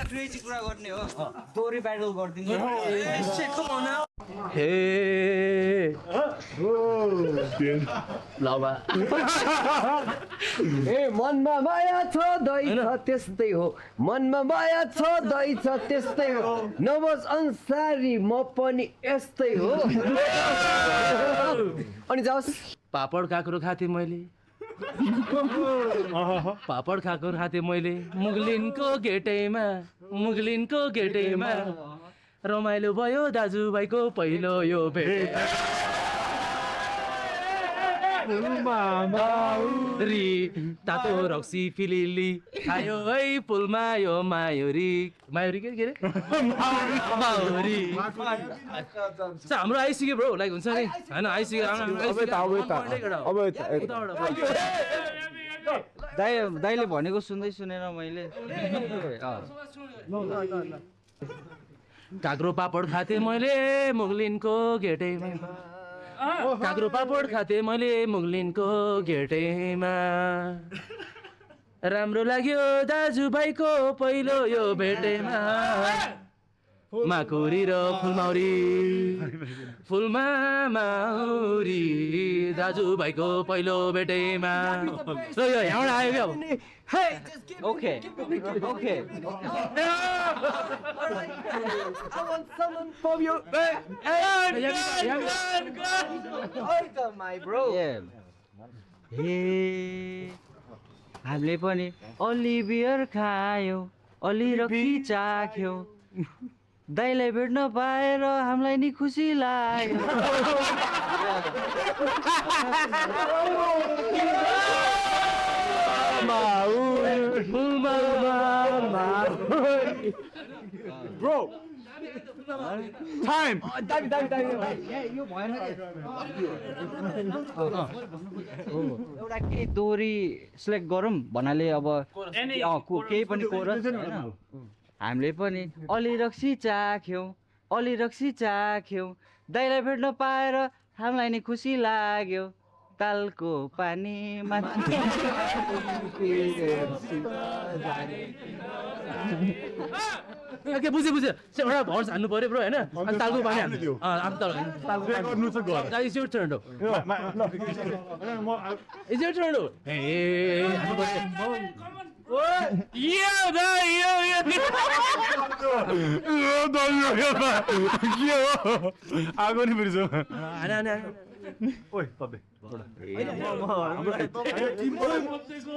एउटा क्रेजी कुरा गर्ने हो दोरी ब्याटल गर्दिनु हे लावा ए मनमा माया छ दै छ त्यस्तै हो मनमा माया छ दै छ त्यस्तै हो नबस अन्सारी म पनि यस्तै हो अनि जाओस् पापड काँक्रो खाथे मैले पापड काँक्रो खाथे मैले मुगलिनको गेटैमा रमाइलो भयो दाजुभाइको पहिलो यो भेट री तातो रक्सी फिलिली खायो है पुलमा यो मायुरी के अरे माउरी हाम्रो आइसक्यो ब्रो लाइक हुन्छ नि हैन आइसक्यो दाइले भनेको सुन्दै सुनेर मैले काँक्रो पापड खाथे मैले मुगलिनको गेटैमा काँक्रो पापड खाथे मैले मुगलिनको गेटैमा राम्रो लाग्यो दाजुभाइको पहिलो यो भेटेमा माकुरी र फुलमा माउरी दाजुभाइको पहिलो भेटेमा र यो यहाँबाट आयो क्या ओके हामीले पनि अलि बियर खायौ अलि रक्सी चाख्यौ दाइलाई भेट्न पाएर हामीलाई नि खुसी लाग्यो Bro, time. एउटा केही दोरी सिलेक्ट गरौँ भन्नाले अब केही पनि कोरस हैन हामीले पनि अलि रक्सी चाख्यौ दाइलाई भेट्न पाएर हामीलाई नि खुसी लाग्यो तालको पानी ओके बुझे एउटा भर्स हान्नु पर्यो ब्रो हैन अनि तालको पानी हान्नु इज योर टर्न आगो नि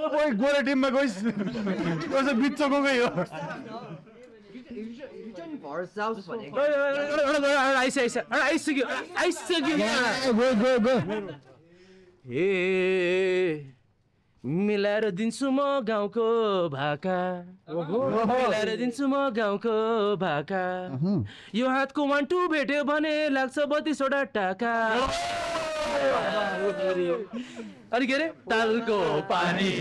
फेरि गोरे टिममा गइस बिचको गयो मिलाएर दिन्छु म गाउँको भाका यो हातको 1 2 भेट्यो भने लाग्छ 32 वटा टाका अनि के अरे तालको पानी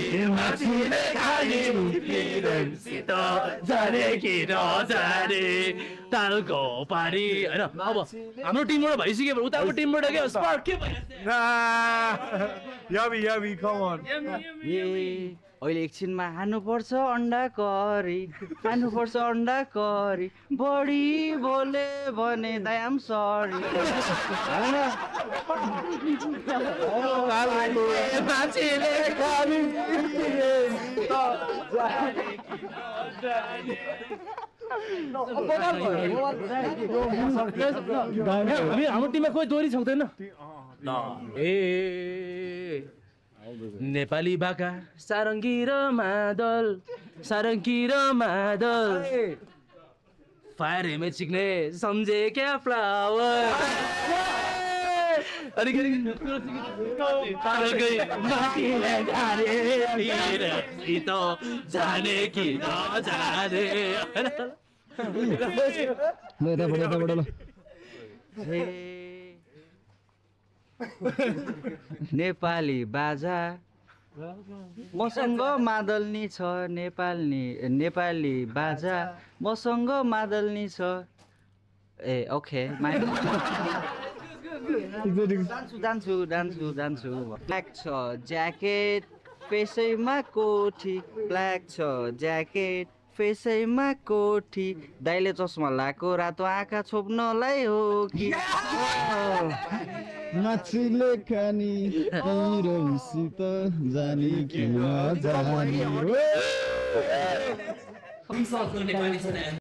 तालको पानी होइन अब हाम्रो टिमबाट भइसक्यो उताको टिमबाट के स्पार्क के याबी कम अन अहिले एकछिनमा हान्नुपर्छ अन्डा करी बढी बोले भने दाइ आम सरी हाम्रो टिममा कोही दोरी छँदैन ए नेपाली बाका सारङ्गी र मादल फायर हेमे चिक्ने सम्झे क्या फ्लावर जाने कि नजाने नेपाली बाजा मसँग मादल्नी छ नेपाली बाजा मसँग मादल्नी छ ए ओके जान्छु ब्ल्याक छ ज्याकेट पेसैमा कोठी ब्ल्याक छ ज्याकेट फेसैमा कोठी दाइले चस्मा लाएको रातो आँखा छोप्नलाई हो कि माछीले खानी रौसित जानी कि नजानी